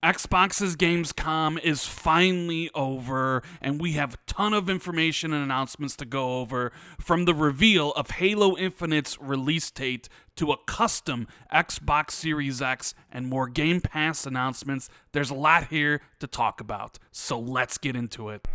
Xbox's Gamescom is finally over, and we have a ton of information and announcements to go over, from the reveal of Halo Infinite's release date to a custom Xbox Series X and more Game Pass announcements. There's a lot here to talk about, so let's get into it.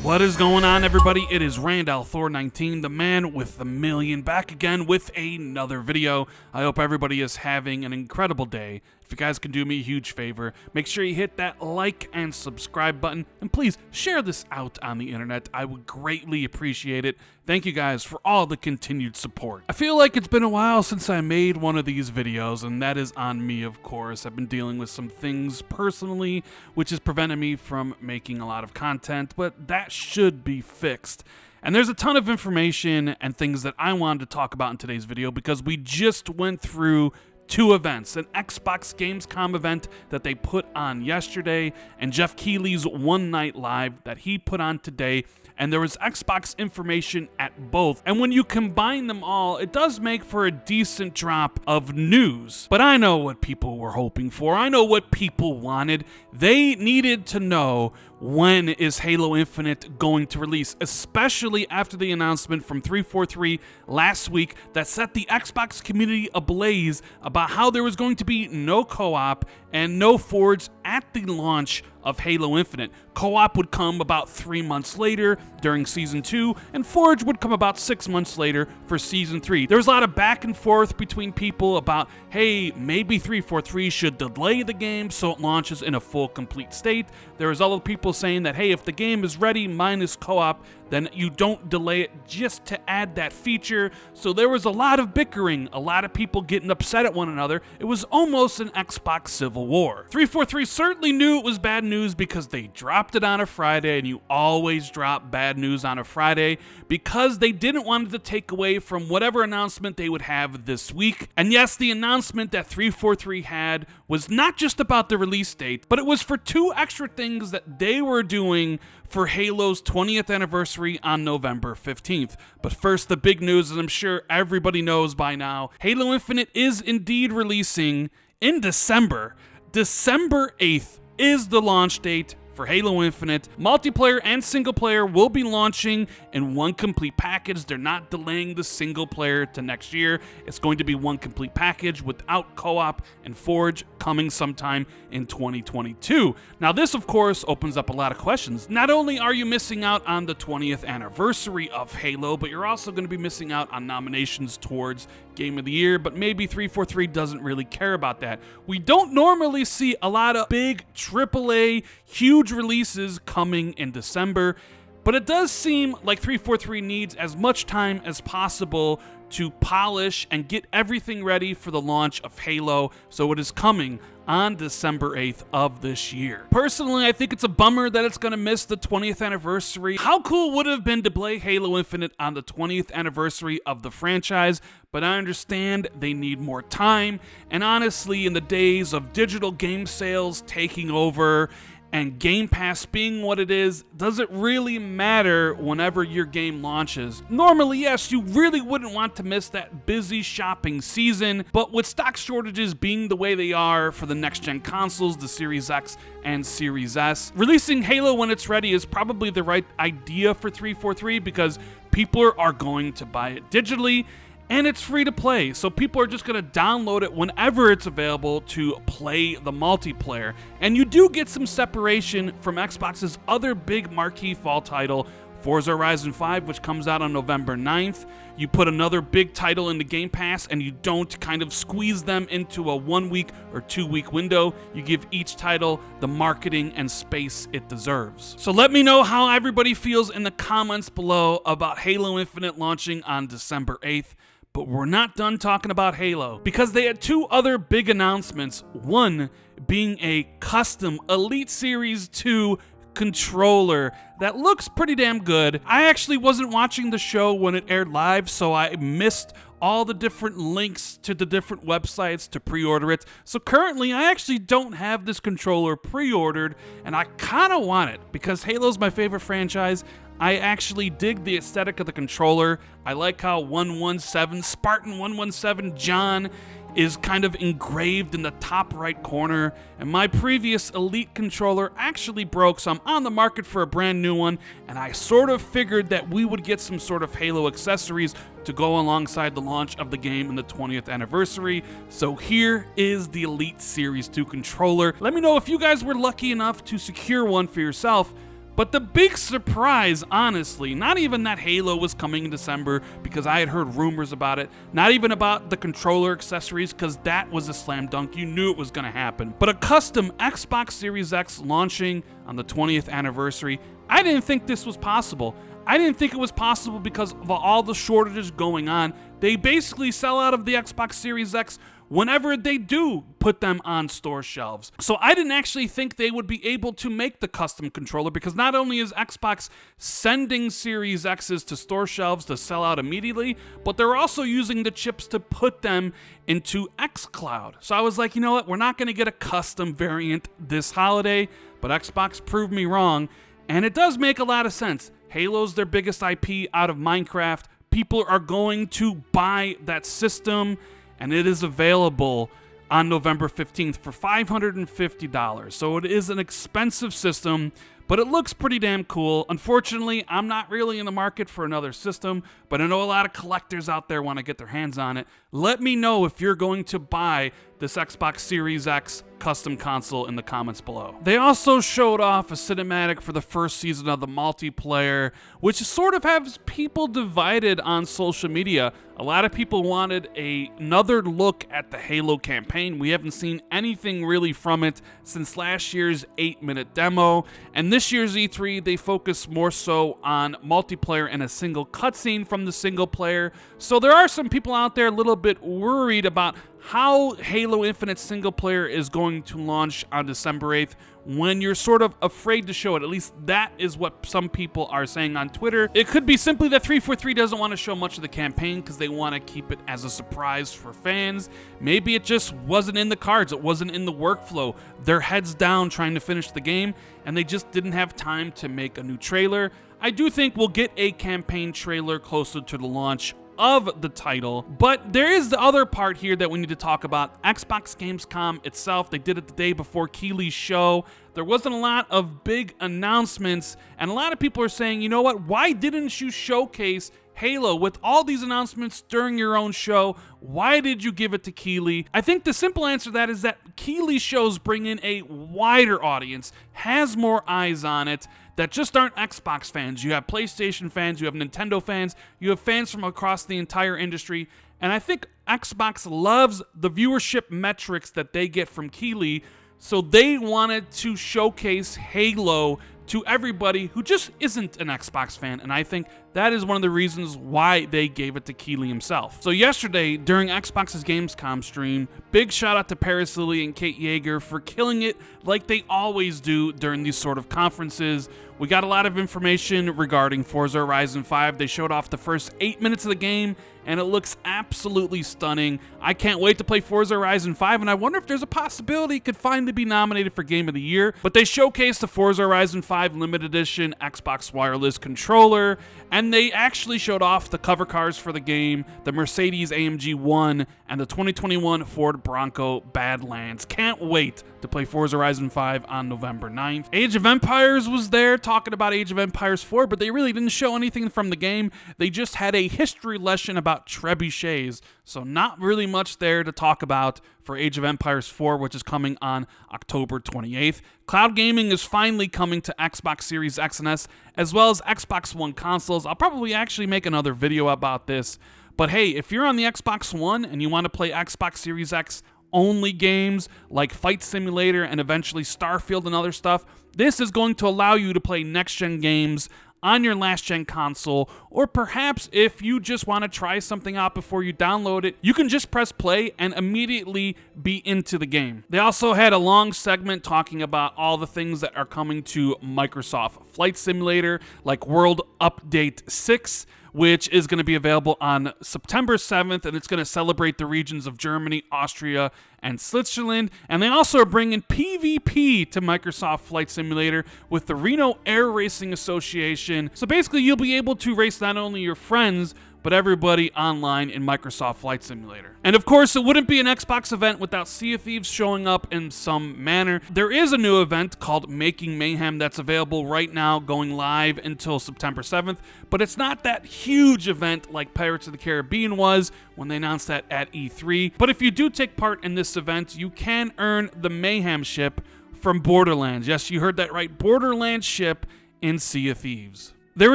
What is going on, everybody? It is Randall Thor19, the man with the million, back again with another video. I hope everybody is having an incredible day. If you guys can do me a huge favor, make sure you hit that like and subscribe button, and please share this out on the internet. I would greatly appreciate it. Thank you guys for all the continued support. I feel like it's been a while since I made one of these videos, and that is on me, of course. I've been dealing with some things personally, which has prevented me from making a lot of content, but that should be fixed. And there's a ton of information and things that I wanted to talk about in today's video because we just went through two events: an Xbox Gamescom event that they put on yesterday, and Jeff Keighley's One Night Live that he put on today. And there was Xbox information at both. And when you combine them all, it does make for a decent drop of news. But I know what people were hoping for. I know what people wanted. They needed to know, when is Halo Infinite going to release, especially after the announcement from 343 last week that set the Xbox community ablaze about how there was going to be no co-op and no Forge at the launch of Halo Infinite. Co-op would come about 3 months later during Season 2, and Forge would come about 6 months later for Season 3. There was a lot of back and forth between people about, hey, maybe 343 should delay the game so it launches in a full, complete state. There was other people saying that, hey, if the game is ready minus co-op, then you don't delay it just to add that feature. So there was a lot of bickering, a lot of people getting upset at one another. It was almost an Xbox civil war. 343 certainly knew it was bad news because they dropped it on a Friday, and you always drop bad news on a Friday because they didn't want it to take away from whatever announcement they would have this week. And yes, the announcement that 343 had was not just about the release date, but it was for two extra things that they were doing for Halo's 20th anniversary on November 15th. But first, the big news, as I'm sure everybody knows by now, Halo Infinite is indeed releasing in December. December 8th is the launch date for Halo Infinite. Multiplayer and single player will be launching in one complete package. They're not delaying the single player to next year. It's going to be one complete package without co-op and Forge coming sometime in 2022. Now, this, of course, opens up a lot of questions. Not only are you missing out on the 20th anniversary of Halo, but you're also going to be missing out on nominations towards Game of the Year, but maybe 343 doesn't really care about that. We don't normally see a lot of big AAA, huge releases coming in December, but it does seem like 343 needs as much time as possible to polish and get everything ready for the launch of Halo, so it is coming on December 8th of this year. Personally, I think it's a bummer that it's going to miss the 20th anniversary. How cool would it have been to play Halo Infinite on the 20th anniversary of the franchise? But I understand they need more time, and honestly, in the days of digital game sales taking over and Game Pass being what it is, does it really matter whenever your game launches? Normally, yes, you really wouldn't want to miss that busy shopping season, but with stock shortages being the way they are for the next-gen consoles, the Series X and Series S, releasing Halo when it's ready is probably the right idea for 343 because people are going to buy it digitally, and it's free to play, so people are just going to download it whenever it's available to play the multiplayer. And you do get some separation from Xbox's other big marquee fall title, Forza Horizon 5, which comes out on November 9th. You put another big title into Game Pass, and you don't kind of squeeze them into a 1 week or 2 week window. You give each title the marketing and space it deserves. So let me know how everybody feels in the comments below about Halo Infinite launching on December 8th. But we're not done talking about Halo, because they had two other big announcements, one being a custom Elite Series 2 controller that looks pretty damn good. I actually wasn't watching the show when it aired live, so I missed all the different links to the different websites to pre-order it. So currently, I actually don't have this controller pre-ordered, and I kind of want it because Halo's my favorite franchise. I actually dig the aesthetic of the controller. I like how Spartan 117 John is kind of engraved in the top right corner, and my previous Elite controller actually broke, so I'm on the market for a brand new one, and I sort of figured that we would get some sort of Halo accessories to go alongside the launch of the game in the 20th anniversary. So here is the Elite Series 2 controller. Let me know if you guys were lucky enough to secure one for yourself. But the big surprise, honestly, not even that Halo was coming in December, because I had heard rumors about it, not even about the controller accessories, because that was a slam dunk, you knew it was going to happen, but a custom Xbox Series X launching on the 20th anniversary. I didn't think this was possible. I didn't think it was possible because of all the shortages going on. They basically sell out of the Xbox Series X whenever they do put them on store shelves. So I didn't actually think they would be able to make the custom controller, because not only is Xbox sending Series X's to store shelves to sell out immediately, but they're also using the chips to put them into xCloud. So I was like, you know what, we're not going to get a custom variant this holiday, but Xbox proved me wrong, and it does make a lot of sense. Halo's their biggest IP out of Minecraft. People are going to buy that system, and it is available on November 15th for $550. So it is an expensive system, but it looks pretty damn cool. Unfortunately, I'm not really in the market for another system, but I know a lot of collectors out there want to get their hands on it. Let me know if you're going to buy this Xbox Series X custom console in the comments below. They also showed off a cinematic for the first season of the multiplayer, which sort of has people divided on social media. A lot of people wanted another look at the Halo campaign. We haven't seen anything really from it since last year's 8-minute demo, and this year's E3 they focus more so on multiplayer and a single cutscene from the single player. So there are some people out there a little bit worried about how Halo Infinite single player is going to launch on December 8th when you're sort of afraid to show it. At least that is what some people are saying on Twitter. It could be simply that 343 doesn't want to show much of the campaign because they want to keep it as a surprise for fans. Maybe it just wasn't in the cards. It wasn't in the workflow. They're heads down trying to finish the game, and they just didn't have time to make a new trailer. I do think we'll get a campaign trailer closer to the launch of the title, but there is the other part here that we need to talk about. Xbox Gamescom itself, they did it the day before Keighley's show. There wasn't a lot of big announcements, and a lot of people are saying, you know what, why didn't you showcase Halo with all these announcements during your own show? Why did you give it to Keighley? I think the simple answer to that is that Keighley shows bring in a wider audience, has more eyes on it, that just aren't Xbox fans. You have PlayStation fans, you have Nintendo fans, you have fans from across the entire industry, and I think Xbox loves the viewership metrics that they get from Keighley, so they wanted to showcase Halo to everybody who just isn't an Xbox fan, and I think that is one of the reasons why they gave it to Keighley himself. So yesterday, during Xbox's Gamescom stream, big shout out to Paris Lilly and Kate Yeager for killing it like they always do during these sort of conferences. We got a lot of information regarding Forza Horizon 5. They showed off the first 8 minutes of the game, and it looks absolutely stunning. I can't wait to play Forza Horizon 5, and I wonder if there's a possibility it could finally be nominated for Game of the Year. But they showcased the Forza Horizon 5 Limited Edition Xbox Wireless Controller, and they actually showed off the cover cars for the game, the Mercedes-AMG 1, and the 2021 Ford Bronco Badlands. Can't wait to play Forza Horizon 5 on November 9th. Age of Empires was there talking about Age of Empires 4, but they really didn't show anything from the game. They just had a history lesson about trebuchets, so not really much there to talk about for Age of Empires 4, which is coming on October 28th. Cloud gaming is finally coming to Xbox Series X and S, as well as Xbox One consoles. I'll probably actually make another video about this, but hey, if you're on the Xbox One and you want to play Xbox Series X only games like Flight Simulator and eventually Starfield and other stuff, this is going to allow you to play next-gen games on your last-gen console, or perhaps if you just want to try something out before you download it, you can just press play and immediately be into the game. They also had a long segment talking about all the things that are coming to Microsoft Flight Simulator, like World Update 6, which is going to be available on September 7th, and it's going to celebrate the regions of Germany, Austria, and Switzerland. And they also are bringing PvP to Microsoft Flight Simulator with the Reno Air Racing Association. So basically, you'll be able to race not only your friends, but everybody online in Microsoft Flight Simulator. And of course, it wouldn't be an Xbox event without Sea of Thieves showing up in some manner. There is a new event called Making Mayhem that's available right now, going live until September 7th, but it's not that huge event like Pirates of the Caribbean was when they announced that at E3. But if you do take part in this event, you can earn the Mayhem ship from Borderlands. Yes, you heard that right, Borderlands ship in Sea of Thieves. There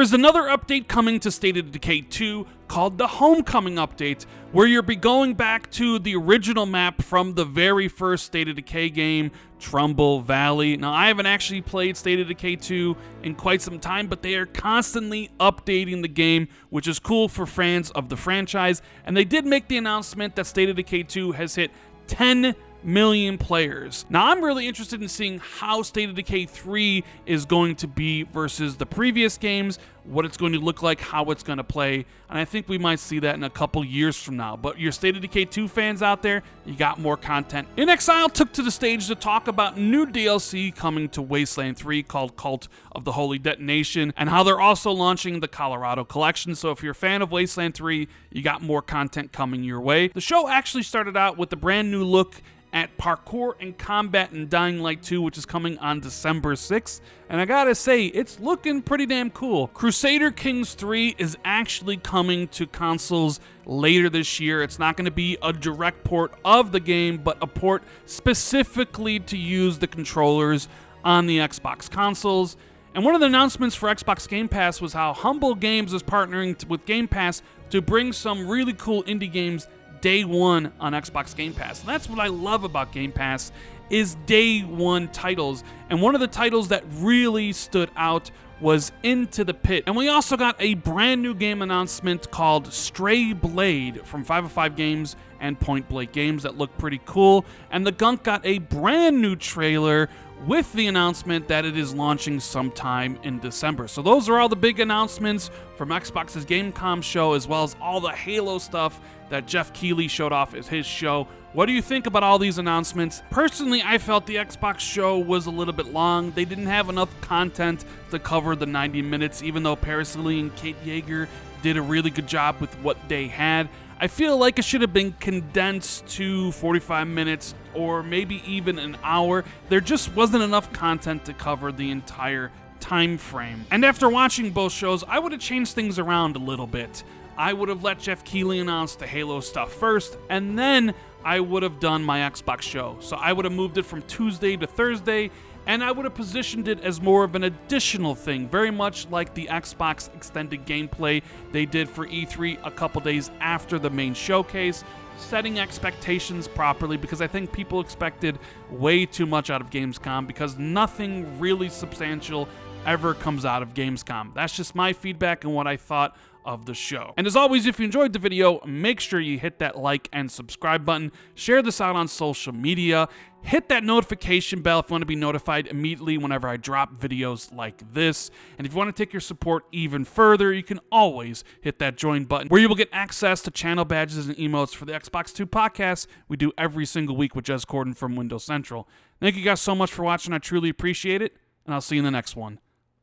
is another update coming to State of Decay 2 called the Homecoming Update, where you'll be going back to the original map from the very first State of Decay game, Trumbull Valley. Now, I haven't actually played State of Decay 2 in quite some time, but they are constantly updating the game, which is cool for fans of the franchise. And they did make the announcement that State of Decay 2 has hit 10 million players. Now, I'm really interested in seeing how State of Decay 3 is going to be versus the previous games, what it's going to look like, how it's going to play, and I think we might see that in a couple years from now. But your State of Decay 2 fans out there, you got more content. inXile took to the stage to talk about new DLC coming to Wasteland 3 called Cult of the Holy Detonation, and how they're also launching the Colorado Collection. So if you're a fan of Wasteland 3, you got more content coming your way. The show actually started out with a brand new look at parkour and combat in Dying Light 2, which is coming on December 6th. And I gotta say, it's looking pretty damn cool. Crusader Kings 3 is actually coming to consoles later this year. It's not going to be a direct port of the game, but a port specifically to use the controllers on the Xbox consoles. And one of the announcements for Xbox Game Pass was how Humble Games is partnering with Game Pass to bring some really cool indie games day one on Xbox Game Pass. And that's what I love about Game Pass, is day one titles. And one of the titles that really stood out was Into the Pit. And we also got a brand new game announcement called Stray Blade from 505 Games and Point Blank Games that looked pretty cool. And the Gunk got a brand new trailer with the announcement that it is launching sometime in December. So those are all the big announcements from Xbox's Gamescom show, as well as all the Halo stuff that Jeff Keighley showed off at his show. What do you think about all these announcements? Personally, I felt the Xbox show was a little bit long. They didn't have enough content to cover the 90 minutes, even though Paris Lee and Kate Yeager did a really good job with what they had. I feel like it should have been condensed to 45 minutes or maybe even an hour. There just wasn't enough content to cover the entire time frame. And after watching both shows, I would have changed things around a little bit. I would have let Jeff Keighley announce the Halo stuff first, and then I would have done my Xbox show. So I would have moved it from Tuesday to Thursday, and I would have positioned it as more of an additional thing, very much like the Xbox extended gameplay they did for E3 a couple days after the main showcase, setting expectations properly, because I think people expected way too much out of Gamescom, because nothing really substantial ever comes out of Gamescom. That's just my feedback and what I thought of the show. And as always, if you enjoyed the video, make sure you hit that like and subscribe button, share this out on social media, hit that notification bell if you want to be notified immediately whenever I drop videos like this. And if you want to take your support even further, you can always hit that join button, where you will get access to channel badges and emotes for the Xbox 2 podcast we do every single week with Jez Corden from Windows Central. Thank you guys so much for watching. I truly appreciate it, and I'll see you in the next one.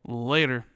Later.